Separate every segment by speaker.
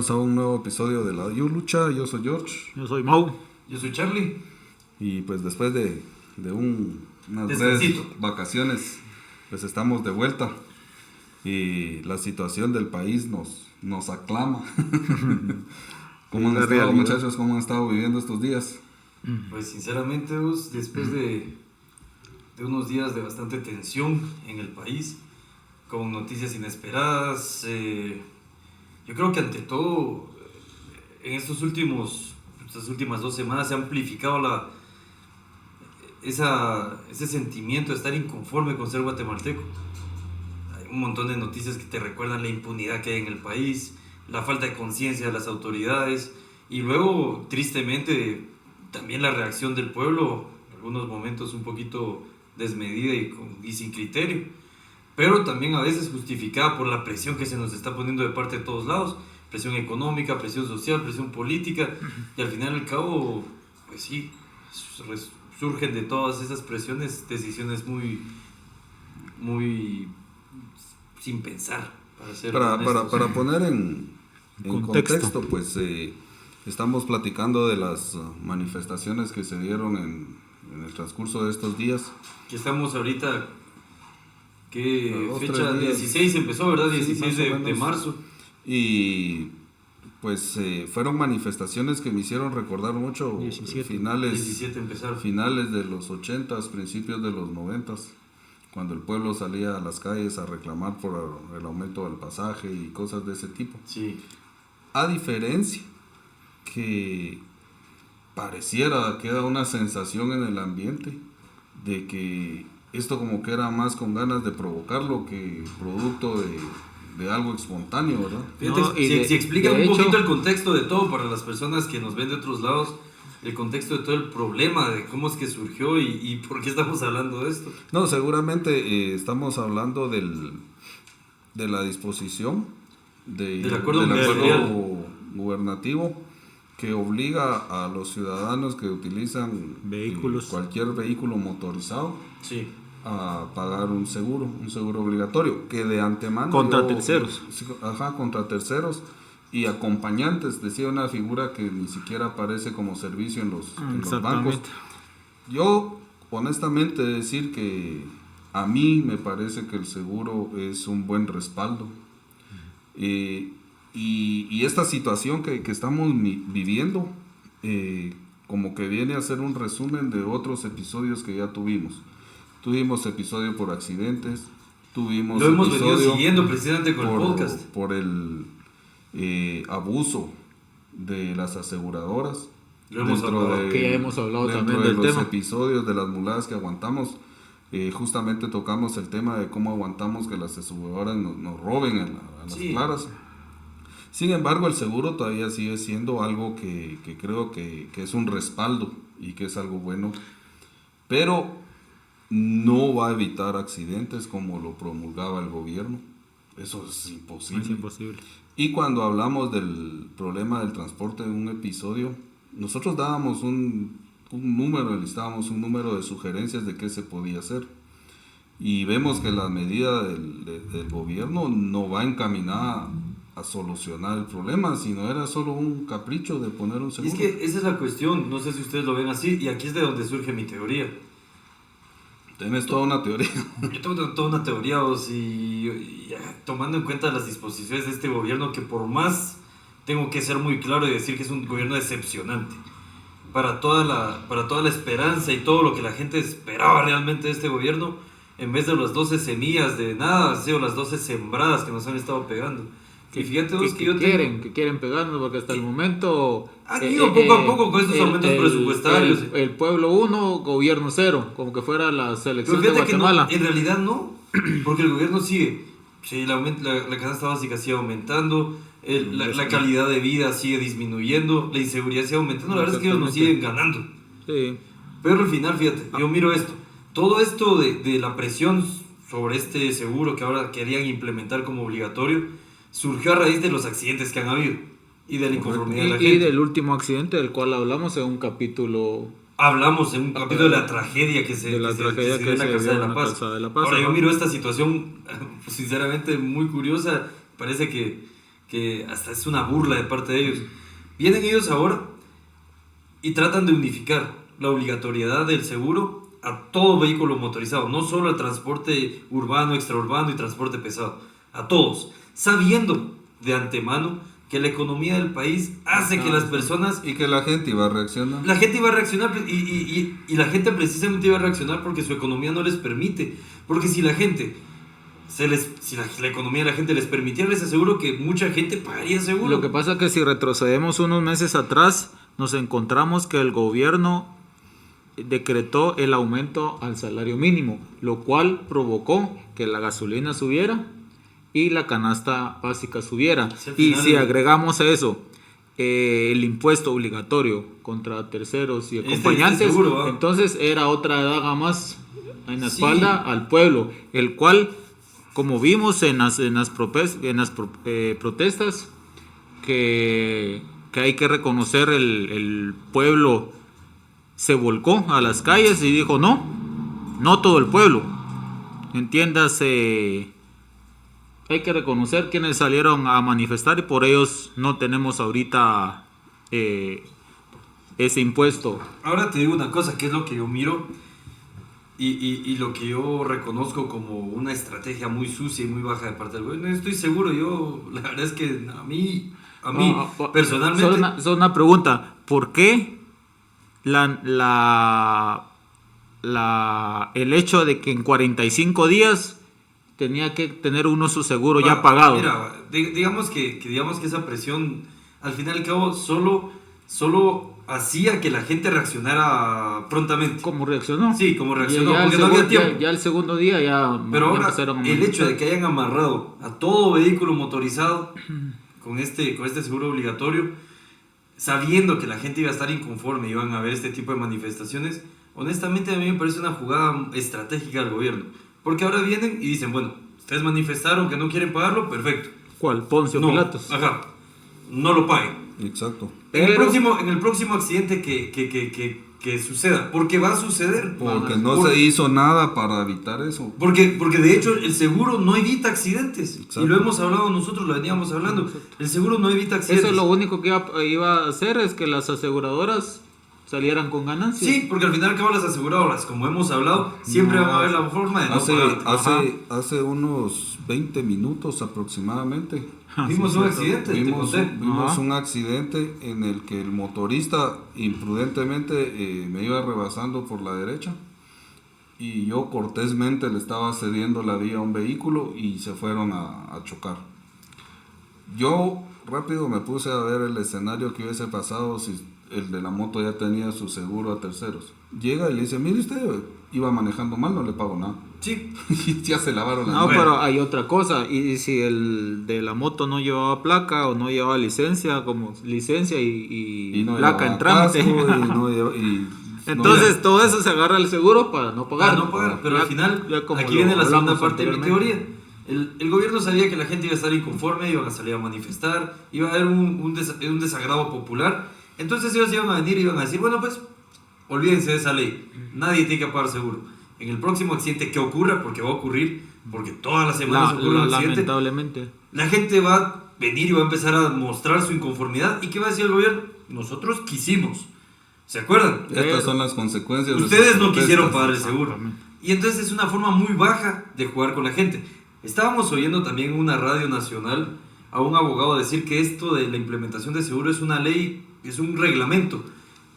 Speaker 1: bienvenidos a un nuevo episodio de La Lucha. Yo soy George.
Speaker 2: Yo soy Mau.
Speaker 3: Yo soy Charlie.
Speaker 1: Y pues después de unas breves vacaciones, pues estamos de vuelta. Y la situación del país nos aclama. ¿Cómo han estado, muchachos? ¿Cómo han estado viviendo estos días?
Speaker 3: Pues sinceramente, después de unos días de bastante tensión en el país, con noticias inesperadas, yo creo que ante todo, en estas últimas 2 semanas se ha amplificado ese sentimiento de estar inconforme con ser guatemalteco. Hay un montón de noticias que te recuerdan la impunidad que hay en el país, la falta de conciencia de las autoridades y luego, tristemente, también la reacción del pueblo, en algunos momentos un poquito desmedida y sin criterio, pero también a veces justificada por la presión que se nos está poniendo de parte de todos lados, presión económica, presión social, presión política, y al final y al cabo, pues sí, surgen de todas esas presiones decisiones muy sin pensar.
Speaker 1: Para poner en contexto, pues estamos platicando de las manifestaciones que se dieron en el transcurso de estos días.
Speaker 3: Que estamos ahorita, ¿qué fecha? 16 empezó, ¿verdad? 16 de marzo.
Speaker 1: Y pues fueron manifestaciones que me hicieron recordar mucho
Speaker 3: 17
Speaker 1: finales de los 80s, principios de los 90s, cuando el pueblo salía a las calles a reclamar por el aumento del pasaje y cosas de ese tipo.
Speaker 3: Sí.
Speaker 1: A diferencia que pareciera que da una sensación en el ambiente de que esto como que era más con ganas de provocarlo que producto de algo espontáneo, ¿verdad?
Speaker 3: Fíjate, si explica un poquito el contexto de todo para las personas que nos ven de otros lados, el contexto de todo el problema, de cómo es que surgió y por qué estamos hablando de esto.
Speaker 1: No, seguramente estamos hablando de la disposición del acuerdo gubernativo que obliga a los ciudadanos que utilizan cualquier vehículo motorizado,
Speaker 3: sí,
Speaker 1: a pagar un seguro obligatorio que de antemano
Speaker 2: contra terceros
Speaker 1: y acompañantes, decía una figura que ni siquiera aparece como servicio en los bancos. Yo honestamente decir que a mí me parece que el seguro es un buen respaldo, y esta situación que estamos viviendo como que viene a ser un resumen de otros episodios que ya tuvimos episodio por accidentes,
Speaker 3: lo hemos venido siguiendo precisamente con el podcast
Speaker 1: por el abuso de las aseguradoras.
Speaker 3: Ya hemos hablado
Speaker 1: también del tema. Los episodios de las muladas que aguantamos, justamente tocamos el tema de cómo aguantamos que las aseguradoras nos roben a las claras. Sin embargo, el seguro todavía sigue siendo algo que creo que es un respaldo y que es algo bueno, pero no va a evitar accidentes como lo promulgaba el gobierno. Eso es imposible.
Speaker 2: Es imposible.
Speaker 1: Y cuando hablamos del problema del transporte en un episodio, nosotros dábamos un número, listábamos un número de sugerencias de qué se podía hacer. Y vemos que la medida del gobierno no va encaminada a solucionar el problema, sino era solo un capricho de poner un seguro.
Speaker 3: Y es que esa es la cuestión, no sé si ustedes lo ven así, y aquí es de donde surge mi teoría.
Speaker 1: Tienes toda una teoría.
Speaker 3: Yo tengo toda una teoría, y tomando en cuenta las disposiciones de este gobierno, que por más tengo que ser muy claro y decir que es un gobierno decepcionante. Para toda la esperanza y todo lo que la gente esperaba realmente de este gobierno, en vez de las 12 semillas de nada, han sido las 12 sembradas que nos han estado pegando. Y fíjate vos que
Speaker 2: quieren pegarnos, porque hasta el momento
Speaker 3: han ido poco a poco con estos aumentos presupuestarios.
Speaker 2: El pueblo 1, gobierno 0, como que fuera la selección de Guatemala.
Speaker 3: No, en realidad no, porque el gobierno sigue. Sí, la canasta básica sigue aumentando, la calidad de vida sigue disminuyendo, la inseguridad sigue aumentando. La verdad es que ellos nos siguen ganando.
Speaker 2: Sí.
Speaker 3: Pero al final, fíjate, yo miro esto. Todo esto de la presión sobre este seguro que ahora querían implementar como obligatorio surgió a raíz de los accidentes que han habido y de la inconformidad de la gente.
Speaker 2: Y del último accidente del cual hablamos en un capítulo.
Speaker 3: Hablamos en un capítulo de la tragedia que se dio en la Casa de la Paz. Ahora yo miro esta situación, sinceramente, muy curiosa. Parece que que hasta es una burla de parte de ellos. Vienen ellos ahora y tratan de unificar la obligatoriedad del seguro a todo vehículo motorizado, no solo al transporte urbano, extraurbano y transporte pesado, a todos, sabiendo de antemano que la economía del país hace que las personas...
Speaker 1: Y que la gente iba a reaccionar.
Speaker 3: La gente iba a reaccionar y la gente precisamente iba a reaccionar porque su economía no les permite. Porque si la gente... si la economía de la gente les permitiera, les aseguro que mucha gente pagaría seguro.
Speaker 2: Lo que pasa es que si retrocedemos unos meses atrás, nos encontramos que el gobierno decretó el aumento al salario mínimo, lo cual provocó que la gasolina subiera y la canasta básica subiera. Y si agregamos a eso el impuesto obligatorio contra terceros y acompañantes, seguro, entonces era otra daga más en la espalda al pueblo, el cual, como vimos en las protestas, que hay que reconocer, el pueblo se volcó a las calles y dijo no todo el pueblo, entiéndase, hay que reconocer quienes salieron a manifestar y por ellos no tenemos ahorita ese impuesto.
Speaker 3: Ahora te digo una cosa, que es lo que yo miro y lo que yo reconozco como una estrategia muy sucia y muy baja de parte del gobierno. Estoy seguro, la verdad es que a mí personalmente...
Speaker 2: Solo una pregunta, ¿por qué el hecho de que en 45 días tenía que tener uno su seguro ya pagado?
Speaker 3: Mira, digamos que esa presión, al final y al cabo, solo hacía que la gente reaccionara prontamente.
Speaker 2: ¿Cómo reaccionó?
Speaker 3: Sí, como reaccionó,
Speaker 2: porque
Speaker 3: no había tiempo.
Speaker 2: Ya el segundo día ya...
Speaker 3: Pero ahora, el hecho de que hayan amarrado a todo vehículo motorizado con este seguro obligatorio, sabiendo que la gente iba a estar inconforme, iban a haber este tipo de manifestaciones, honestamente a mí me parece una jugada estratégica del gobierno. Porque ahora vienen y dicen, bueno, ustedes manifestaron que no quieren pagarlo, perfecto.
Speaker 2: ¿Cuál? Poncio Pilatos.
Speaker 3: Ajá, no lo paguen.
Speaker 1: Exacto.
Speaker 3: En el próximo accidente que suceda, porque va a suceder.
Speaker 1: Porque se hizo nada para evitar eso.
Speaker 3: Porque de hecho el seguro no evita accidentes. Exacto. Y lo hemos hablado nosotros, lo veníamos hablando. Exacto. El seguro no evita accidentes.
Speaker 2: Eso es lo único que iba a hacer, es que las aseguradoras salieran con ganancias.
Speaker 3: Sí, porque al final las aseguradoras, como hemos hablado, siempre van a ver la forma de no pagarte.
Speaker 1: Hace unos 20 minutos aproximadamente
Speaker 3: vimos un accidente.
Speaker 1: Vimos un accidente en el que el motorista imprudentemente me iba rebasando por la derecha y yo cortésmente le estaba cediendo la vía a un vehículo y se fueron a chocar. Yo rápido me puse a ver el escenario que hubiese pasado si el de la moto ya tenía su seguro a terceros. Llega y le dice, mire usted, iba manejando mal, no le pago nada.
Speaker 3: Sí.
Speaker 1: Y ya se lavaron las
Speaker 2: manos. No, pero hay otra cosa, y si el de la moto no llevaba placa o no llevaba licencia, como licencia y no placa en trámite. Entonces todo eso se agarra al seguro para no pagar.
Speaker 3: Pero al final, aquí viene la segunda parte de mi teoría. El gobierno sabía que la gente iba a estar inconforme, iban a salir a manifestar, iba a haber un desagrado popular. Entonces ellos iban a venir y iban a decir, bueno pues, olvídense de esa ley, nadie tiene que pagar seguro. En el próximo accidente que ocurra, porque va a ocurrir, porque todas las semanas ocurre un accidente,
Speaker 2: lamentablemente,
Speaker 3: la gente va a venir y va a empezar a mostrar su inconformidad. ¿Y qué va a decir el gobierno? Nosotros quisimos. ¿Se acuerdan?
Speaker 1: Estas son las consecuencias.
Speaker 3: Ustedes no quisieron pagar el seguro. Y entonces es una forma muy baja de jugar con la gente. Estábamos oyendo también en una radio nacional a un abogado decir que esto de la implementación de seguro es una ley, es un reglamento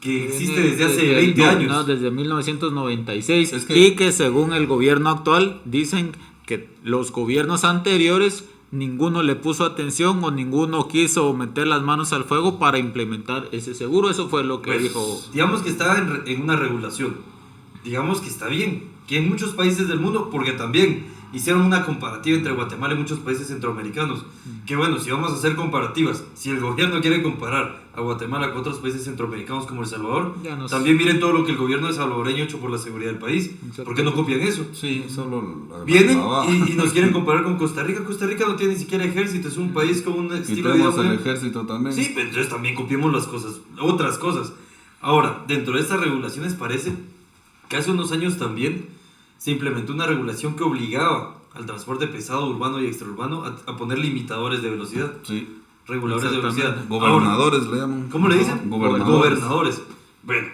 Speaker 3: que existe desde hace 20 años.
Speaker 2: No, desde 1996. Y que según el gobierno actual dicen que los gobiernos anteriores ninguno le puso atención o ninguno quiso meter las manos al fuego para implementar ese seguro. Eso fue lo que dijo.
Speaker 3: Digamos que está en una regulación. Digamos que está bien. Que en muchos países del mundo, porque también hicieron una comparativa entre Guatemala y muchos países centroamericanos. Que bueno, si vamos a hacer comparativas, si el gobierno quiere comparar a Guatemala con otros países centroamericanos como El Salvador, también miren todo lo que el gobierno de salvadoreño ha hecho por la seguridad del país. ¿Por qué no copian eso?
Speaker 1: Sí, solo
Speaker 3: vienen y nos quieren comparar con Costa Rica. Costa Rica no tiene ni siquiera ejército, es un país con un estilo de vida.
Speaker 1: El ejército también.
Speaker 3: Sí, pero entonces también copiemos otras cosas. Ahora, dentro de estas regulaciones parece que hace unos años también se implementó una regulación que obligaba al transporte pesado, urbano y extraurbano a poner limitadores de velocidad.
Speaker 1: Sí.
Speaker 3: reguladores de velocidad.
Speaker 1: Gobernadores le llaman.
Speaker 3: ¿Cómo le dicen?
Speaker 1: Gobernadores.
Speaker 3: Bueno,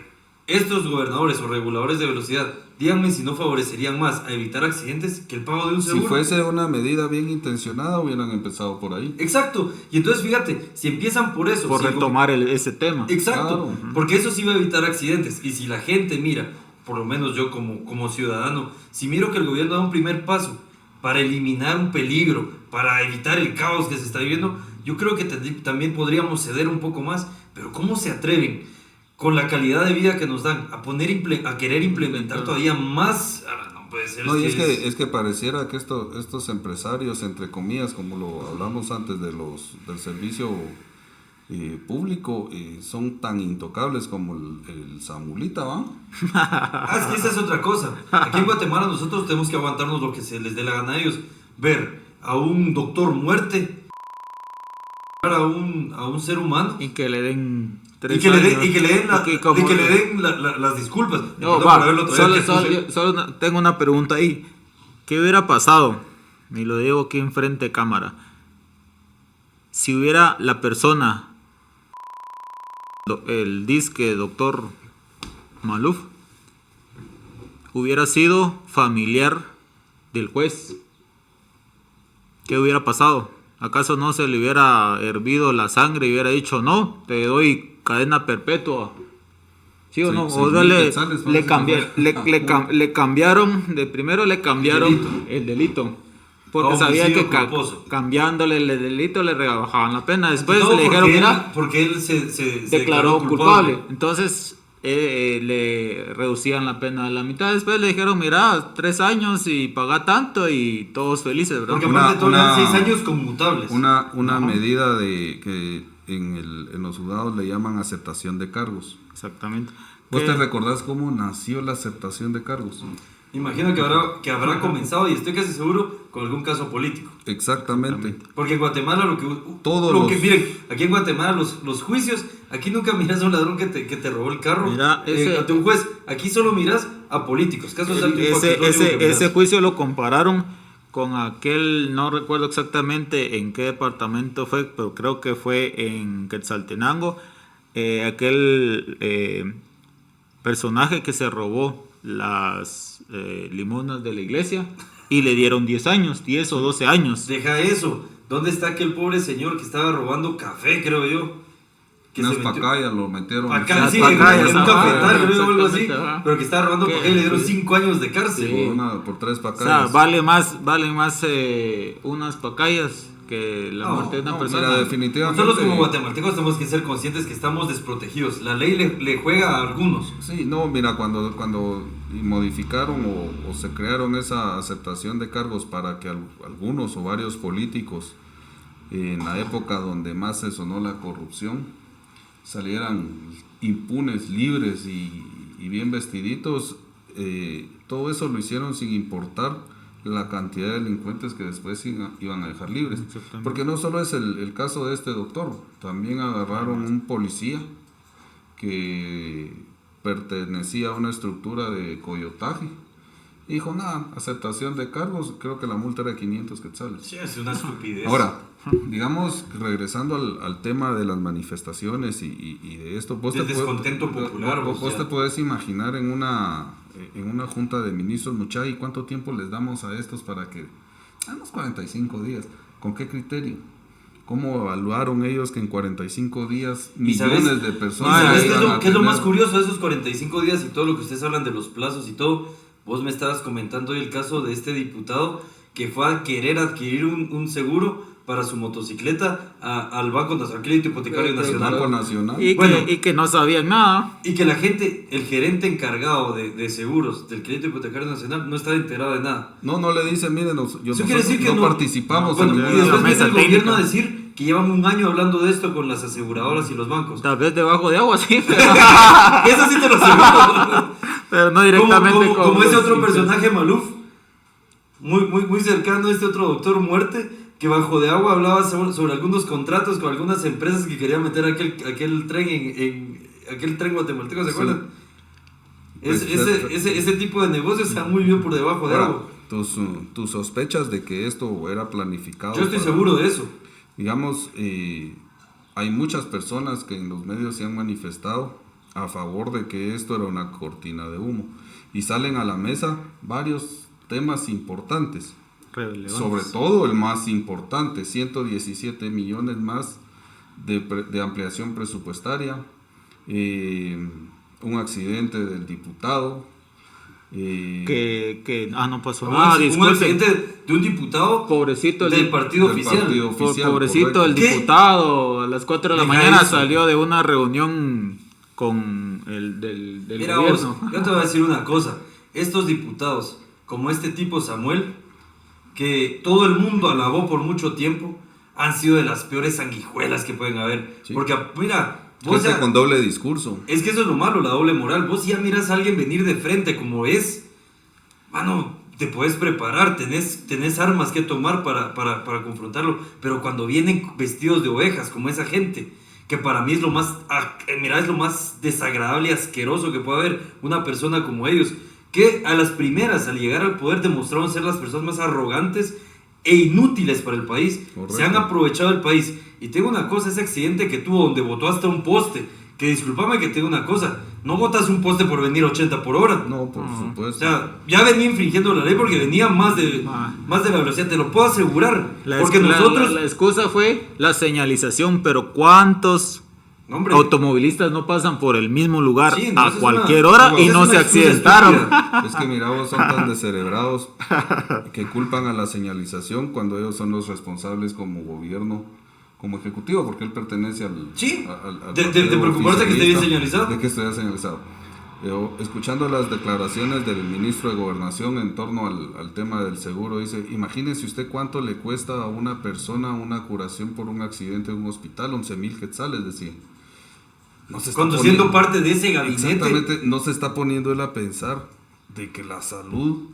Speaker 3: estos gobernadores o reguladores de velocidad, díganme si no favorecerían más a evitar accidentes que el pago de un seguro.
Speaker 1: Si fuese una medida bien intencionada, hubieran empezado por ahí.
Speaker 3: Exacto. Y entonces fíjate, si empiezan por eso.
Speaker 2: Por retomar ese tema.
Speaker 3: Exacto.
Speaker 1: Claro.
Speaker 3: Porque eso sí va a evitar accidentes. Y si la gente mira, por lo menos yo como ciudadano, si miro que el gobierno da un primer paso para eliminar un peligro, para evitar el caos que se está viviendo, yo creo que también podríamos ceder un poco más. Pero ¿cómo se atreven, con la calidad de vida que nos dan, a querer implementar todavía más? No puede ser.
Speaker 1: No, y es que pareciera que estos empresarios, entre comillas, como lo hablamos antes del servicio público, son tan intocables como el Zamulita, ¿va?
Speaker 3: Es que esa es otra cosa. Aquí en Guatemala nosotros tenemos que aguantarnos lo que se les dé la gana a ellos. Ver a un doctor muerte, a un ser humano,
Speaker 2: Y que le den
Speaker 3: y que le den las disculpas.
Speaker 2: No, va, solo tengo una pregunta ahí. ¿Qué hubiera pasado? Y lo digo aquí enfrente de cámara. Si hubiera la persona, el disque doctor Maluf, hubiera sido familiar del juez, ¿qué hubiera pasado? ¿Acaso no se le hubiera hervido la sangre y hubiera dicho, no, te doy cadena perpetua? ¿Sí o no? O le cambiaron, primero le cambiaron el delito. Porque sabía que cambiándole el delito le rebajaban la pena. Después le dijeron, mira,
Speaker 3: porque él se
Speaker 2: declaró culpable. Entonces le reducían la pena a la mitad. Después le dijeron, mira, 3 años y paga tanto y todos felices, ¿verdad?
Speaker 3: Porque aparte de todo, 6 años conmutables.
Speaker 1: Una medida de que en los juzgados le llaman aceptación de cargos.
Speaker 2: Exactamente.
Speaker 1: ¿Vos te recordás cómo nació la aceptación de cargos?
Speaker 3: Imagino que habrá comenzado, y estoy casi seguro, con algún caso político.
Speaker 1: Exactamente.
Speaker 3: Porque en Guatemala miren, aquí en Guatemala los juicios, aquí nunca miras a un ladrón que te robó el carro ante un juez. Aquí solo miras a políticos. Casos de
Speaker 2: ese juicio lo compararon con aquel, no recuerdo exactamente en qué departamento fue, pero creo que fue en Quetzaltenango, aquel personaje que se robó las limonas de la iglesia y le dieron 10 o 12 años.
Speaker 3: Deja eso. ¿Dónde está aquel pobre señor que estaba robando café, creo yo?
Speaker 1: Unas pacayas lo metieron.
Speaker 3: En un cafetario o algo así. Pero que estaba robando café y le dieron 5 años de cárcel.
Speaker 1: Sí. Por 3 pacayas.
Speaker 2: O sea, valen más unas pacayas que la muerte de una persona.
Speaker 1: Mira, definitivamente.
Speaker 3: Nosotros como guatemaltecos tenemos que ser conscientes que estamos desprotegidos. La ley le juega a algunos.
Speaker 1: Sí, no, mira, cuando modificaron o se crearon esa aceptación de cargos para que algunos o varios políticos, en la época donde más se sonó la corrupción, salieran impunes, libres y bien vestiditos, todo eso lo hicieron sin importar la cantidad de delincuentes que después iban a dejar libres. Porque no solo es el caso de este doctor, también agarraron un policía que pertenecía a una estructura de coyotaje. Y dijo, nada, aceptación de cargos, creo que la multa era de 500 quetzales.
Speaker 3: Sí, es una estupidez.
Speaker 1: Ahora, digamos, regresando al tema de las manifestaciones y de esto,
Speaker 3: descontento popular.
Speaker 1: Vos te podés imaginar en una junta de ministros, muchachos, ¿y cuánto tiempo les damos a estos para que? Unos 45 días. ¿Con qué criterio? ¿Cómo evaluaron ellos que en 45 días millones de personas?
Speaker 3: ¿Sabes qué es lo más curioso de esos 45 días y todo lo que ustedes hablan de los plazos y todo? Vos me estabas comentando hoy el caso de este diputado que fue a querer adquirir un seguro para su motocicleta al Banco Nacional, Crédito Hipotecario Nacional.
Speaker 2: Y que no sabían nada.
Speaker 3: Y que la gente, el gerente encargado de seguros del Crédito Hipotecario Nacional no estaba enterado de nada.
Speaker 1: No le dicen, miren, nosotros
Speaker 3: no
Speaker 1: participamos.
Speaker 3: Y después viene el gobierno a decir que llevan un año hablando de esto con las aseguradoras y los bancos.
Speaker 2: Tal vez debajo de agua, sí. Pero...
Speaker 3: Eso sí te lo aseguro.
Speaker 2: Pero no directamente
Speaker 3: como ese otro personaje Maluf, muy cercano a este otro doctor muerte, que bajo de agua hablaba sobre algunos contratos con algunas empresas que querían meter aquel tren aquel tren guatemalteco, ¿se acuerdan? Sí. Ese tipo de negocios está muy bien por debajo de agua.
Speaker 1: Tus sospechas de que esto era planificado.
Speaker 3: Yo estoy seguro de eso.
Speaker 1: digamos, hay muchas personas que en los medios se han manifestado a favor de que esto era una cortina de humo y salen a la mesa varios temas importantes, sobre todo el más importante, 117 millones más de ampliación presupuestaria, un accidente del diputado,
Speaker 2: no pasó nada,
Speaker 3: un accidente de un diputado
Speaker 2: pobrecito
Speaker 3: del partido oficial.
Speaker 2: Pobrecito el diputado, a las 4 de la mañana salió de una reunión con el del
Speaker 3: Mira,
Speaker 2: gobierno.
Speaker 3: Yo te voy a decir una cosa, estos diputados, como este tipo Samuel, que todo el mundo alabó por mucho tiempo, han sido de las peores sanguijuelas que pueden haber. Sí. Porque, mira,
Speaker 1: vos ya, con doble discurso.
Speaker 3: Es que eso es lo malo, la doble moral. Vos ya miras a alguien venir de frente como es, mano, te puedes preparar, tenés armas que tomar para confrontarlo. Pero cuando vienen vestidos de ovejas, como esa gente, que para mí es lo más, es lo más desagradable y asqueroso que puede haber una persona como ellos, que a las primeras, al llegar al poder, demostraron ser las personas más arrogantes e inútiles para el país. Correcto. Se han aprovechado del país. Y tengo una cosa, ese accidente que tuvo donde botó hasta un poste, que discúlpame que tengo una cosa, no botas un poste por venir 80 por hora.
Speaker 1: No, por supuesto.
Speaker 3: O sea, ya venía infringiendo la ley porque venía más de la velocidad, te lo puedo asegurar. Porque nosotros...
Speaker 2: La excusa fue la señalización, pero ¿cuántos automovilistas no pasan por el mismo lugar a cualquier hora y no se accidentaron?
Speaker 1: Es que mira, vos son tan descerebrados que culpan a la señalización cuando ellos son los responsables como gobierno, como ejecutivo, porque él pertenece al...
Speaker 3: Sí, de preocuparse que esté bien señalizado.
Speaker 1: De que esté señalizado. Escuchando las declaraciones del ministro de Gobernación en torno al tema del seguro, dice, imagínese usted cuánto le cuesta a una persona una curación por un accidente en un hospital, 11,000 quetzales, decía.
Speaker 3: No se está conduciendo parte de ese gabinete.
Speaker 1: Exactamente, no se está poniendo él a pensar de que la salud,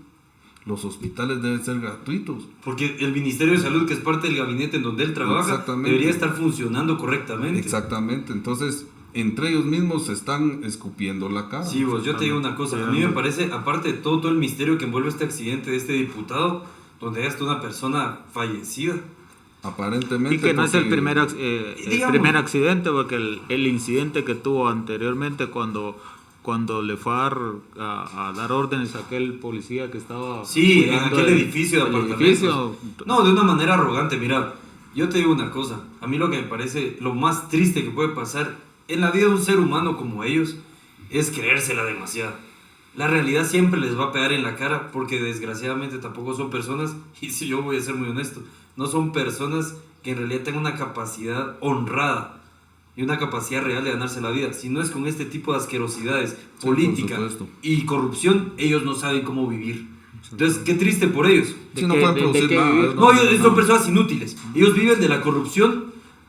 Speaker 1: los hospitales deben ser gratuitos.
Speaker 3: Porque el Ministerio de Salud, que es parte del gabinete en donde él trabaja, debería estar funcionando correctamente.
Speaker 1: Exactamente, entonces entre ellos mismos se están escupiendo la cara.
Speaker 3: Sí, vos, yo te digo una cosa, a mí me parece, aparte de todo el misterio que envuelve este accidente de este diputado, donde hay hasta una persona fallecida.
Speaker 1: Aparentemente.
Speaker 2: Y que no es el primer accidente, porque el incidente que tuvo anteriormente cuando le fue a dar órdenes a aquel policía que estaba...
Speaker 3: Sí, en aquel edificio de apartamentos. No, de una manera arrogante. Mira, yo te digo una cosa, a mí lo que me parece lo más triste que puede pasar en la vida de un ser humano como ellos es creérsela demasiado. La realidad siempre les va a pegar en la cara porque desgraciadamente tampoco son personas, y si yo voy a ser muy honesto, no son personas que en realidad tengan una capacidad honrada y una capacidad real de ganarse la vida. Si no es con este tipo de asquerosidades, política y corrupción, ellos no saben cómo vivir. Entonces, qué triste por ellos.
Speaker 1: Si no pueden producir nada.
Speaker 3: No, ellos son personas inútiles. Ellos viven de la corrupción,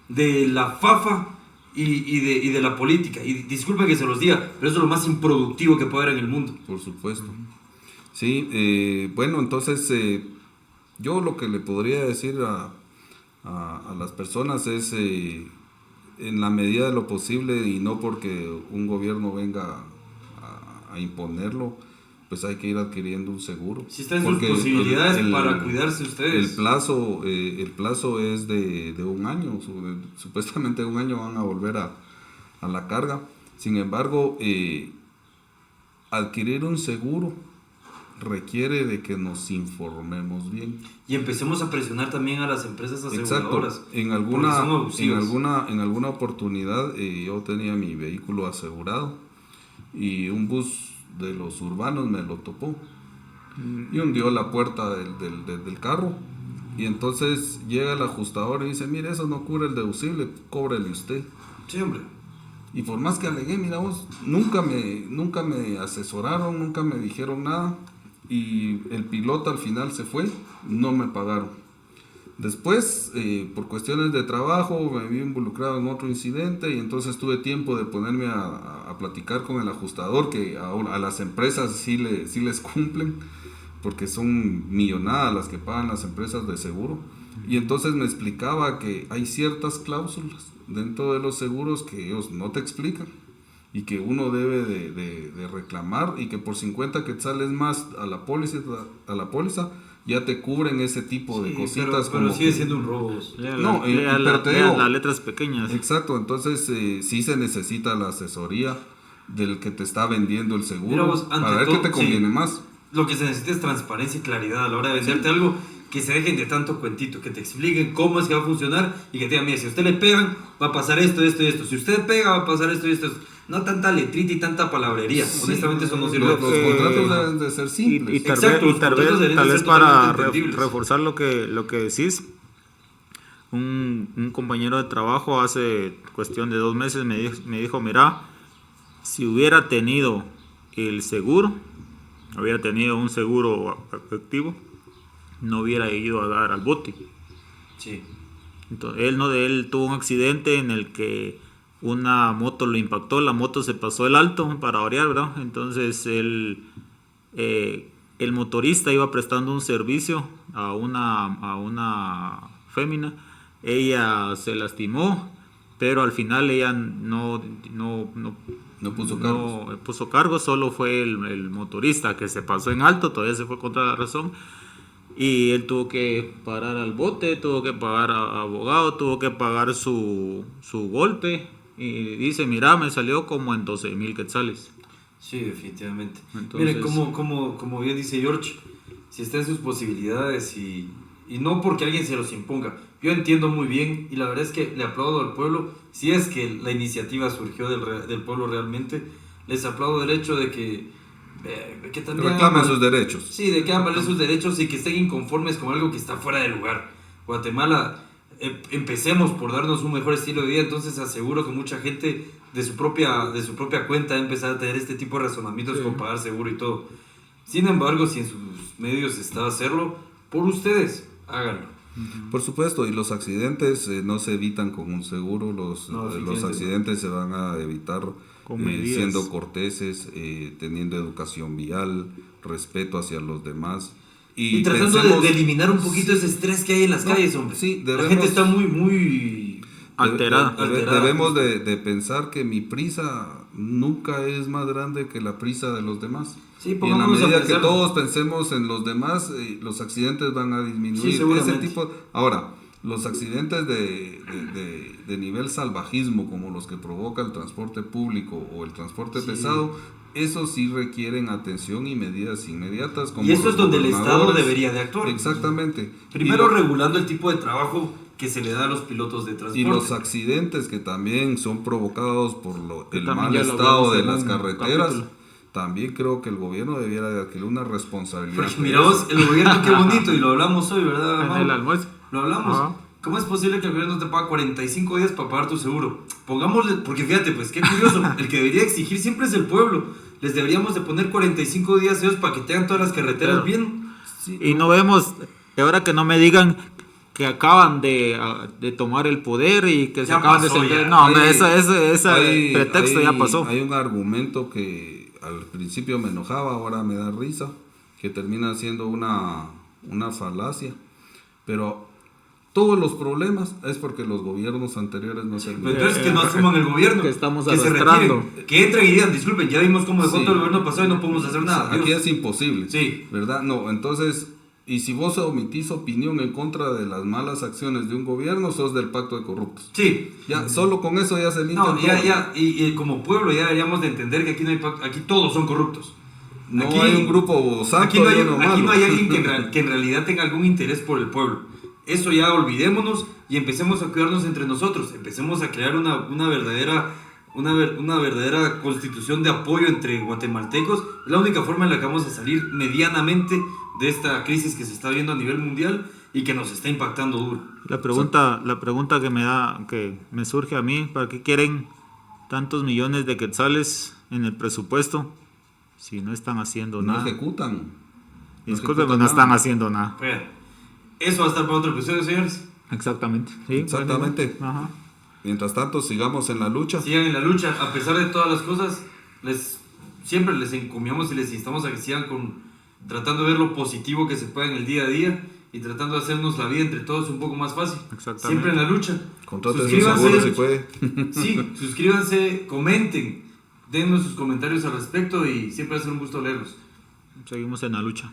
Speaker 3: de la fafa y de la política. Y disculpen que se los diga, pero eso es lo más improductivo que puede haber en el mundo.
Speaker 1: Por supuesto. Sí, bueno, entonces yo lo que le podría decir a las personas es, en la medida de lo posible, y no porque un gobierno venga a imponerlo, pues hay que ir adquiriendo un seguro.
Speaker 3: Si está en sus posibilidades para cuidarse ustedes.
Speaker 1: El plazo es de un año, supuestamente un año van a volver a la carga. Sin embargo, adquirir un seguro requiere de que nos informemos bien.
Speaker 3: Y empecemos a presionar también a las empresas aseguradoras.
Speaker 1: Exacto. En alguna oportunidad yo tenía mi vehículo asegurado y un bus de los urbanos me lo topó y hundió la puerta del carro, y entonces llega el ajustador y dice, mire, eso no cubre el deducible, cóbrele usted.
Speaker 3: Sí, hombre.
Speaker 1: Y por más que alegué, mira vos, nunca me asesoraron, nunca me dijeron nada, y el piloto al final se fue, no me pagaron. Después, por cuestiones de trabajo, me vi involucrado en otro incidente, y entonces tuve tiempo de ponerme a platicar con el ajustador, que a las empresas sí les cumplen, porque son millonadas las que pagan las empresas de seguro. Y entonces me explicaba que hay ciertas cláusulas dentro de los seguros que ellos no te explican, y que uno debe de reclamar, y que por 50 quetzales más a la póliza ya te cubren ese tipo de cositas.
Speaker 3: Pero sigue siendo un robo.
Speaker 2: Las letras pequeñas.
Speaker 1: Exacto, entonces sí se necesita la asesoría del que te está vendiendo el seguro para ver qué te conviene más.
Speaker 3: Lo que se necesita es transparencia y claridad a la hora de venderte algo, que se dejen de tanto cuentito, que te expliquen cómo es que va a funcionar y que te digan, mira, si a usted le pegan, va a pasar esto, esto y esto. Si usted pega, va a pasar esto y esto. No tanta letrita y tanta palabrería. Honestamente, eso no sirve.
Speaker 1: Los contratos deben de ser simples.
Speaker 2: Y tal vez para reforzar lo que decís, un compañero de trabajo hace cuestión de 2 meses me dijo, mira, si hubiera tenido el seguro, hubiera tenido un seguro efectivo, no hubiera ido a dar al bote.
Speaker 3: Sí.
Speaker 2: Entonces, él tuvo un accidente en el que una moto lo impactó, la moto se pasó el alto para variar, ¿verdad? Entonces el motorista iba prestando un servicio a una fémina, ella se lastimó, pero al final ella no puso cargo, solo fue el motorista que se pasó en alto, todavía se fue contra la razón. Y él tuvo que parar al bote, tuvo que pagar a abogado, tuvo que pagar su golpe. Y dice, mira, me salió como en 12,000 quetzales.
Speaker 3: Sí, definitivamente.
Speaker 2: Entonces,
Speaker 3: miren, como bien dice George, si está en sus posibilidades y no porque alguien se los imponga. Yo entiendo muy bien y la verdad es que le aplaudo al pueblo. Si es que la iniciativa surgió del pueblo realmente, les aplaudo el hecho de que también
Speaker 1: reclamen sus derechos.
Speaker 3: Sí, de que hagan valer sus derechos y que estén inconformes con algo que está fuera de lugar. Guatemala, empecemos por darnos un mejor estilo de vida, entonces aseguro que mucha gente de su propia cuenta va a empezar a tener este tipo de razonamientos con pagar seguro y todo. Sin embargo, si en sus medios está hacerlo, por ustedes, háganlo.
Speaker 1: Por supuesto, y los accidentes no se evitan con un seguro, los accidentes se van a evitar siendo corteses, teniendo educación vial, respeto hacia los demás.
Speaker 3: Y tratando de eliminar un poquito ese estrés que hay en las calles, hombre.
Speaker 1: Sí,
Speaker 3: la gente está muy
Speaker 2: alterada.
Speaker 1: Debemos de pensar que mi prisa nunca es más grande que la prisa de los demás.
Speaker 3: Sí,
Speaker 1: y en la medida que todos pensemos en los demás, los accidentes van a disminuir.
Speaker 3: Sí,
Speaker 1: ahora, los accidentes de nivel salvajismo, como los que provoca el transporte público o el transporte pesado, esos sí requieren atención y medidas inmediatas.
Speaker 3: Y eso es donde el Estado debería de actuar.
Speaker 1: Exactamente.
Speaker 3: Primero regulando el tipo de trabajo que se le da a los pilotos de transporte.
Speaker 1: Y los accidentes que también son provocados por el mal estado de las carreteras. También creo que el gobierno debiera de adquirir una responsabilidad.
Speaker 3: Porque mira vos, el gobierno qué bonito, y lo hablamos hoy, ¿verdad, hermano?
Speaker 2: En el almuerzo.
Speaker 3: Lo hablamos. Ajá. ¿Cómo es posible que el gobierno te pague 45 días para pagar tu seguro? Pongámosle, porque fíjate, pues qué curioso, el que debería exigir siempre es el pueblo. Les deberíamos de poner 45 días ellos para que tengan todas las carreteras bien.
Speaker 2: Sí. Y no vemos, ahora que no me que acaban de tomar el poder y que se acaban de sentar. No, ese pretexto ya pasó.
Speaker 1: Hay un argumento que al principio me enojaba, ahora me da risa, que termina siendo una falacia. Pero todos los problemas es porque los gobiernos anteriores no se...
Speaker 3: Entonces que no asuman el gobierno,
Speaker 2: que estamos
Speaker 3: que se retiren, que entren y digan, disculpen, ya vimos cómo dejó todo el gobierno pasado y no podemos hacer nada.
Speaker 1: Aquí es imposible,
Speaker 3: sí,
Speaker 1: ¿verdad? No, entonces, y si vos omitís opinión en contra de las malas acciones de un gobierno, sos del pacto de corruptos.
Speaker 3: Sí.
Speaker 1: Ya, solo con eso ya se limpia.
Speaker 3: No, ya, y como pueblo ya deberíamos de entender que aquí no hay pacto, aquí todos son corruptos.
Speaker 1: No aquí, hay un grupo santo.
Speaker 3: Aquí no hay alguien que en realidad tenga algún interés por el pueblo. Eso ya olvidémonos y empecemos a cuidarnos entre nosotros. Empecemos a crear una verdadera constitución de apoyo entre guatemaltecos. Es la única forma en la que vamos a salir medianamente de esta crisis que se está viendo a nivel mundial y que nos está impactando duro.
Speaker 2: La pregunta que me surge a mí, ¿para qué quieren tantos millones de quetzales en el presupuesto si no están haciendo nada?
Speaker 1: No ejecutan.
Speaker 2: Disculpen, no están haciendo nada.
Speaker 3: Bueno, eso va a estar para otro episodio, señores.
Speaker 2: Exactamente. Sí,
Speaker 1: exactamente.
Speaker 2: Bueno. Ajá.
Speaker 1: Mientras tanto, sigamos en la lucha.
Speaker 3: Sigan en la lucha. A pesar de todas las cosas, siempre les encomiamos y les instamos a que sigan tratando de ver lo positivo que se pueda en el día a día y tratando de hacernos la vida entre todos un poco más fácil.
Speaker 2: Exactamente.
Speaker 3: Siempre en la lucha.
Speaker 1: Contraten su seguro si puede.
Speaker 3: Sí, suscríbanse, comenten, dennos sus comentarios al respecto y siempre va a ser un gusto leerlos.
Speaker 2: Seguimos en la lucha.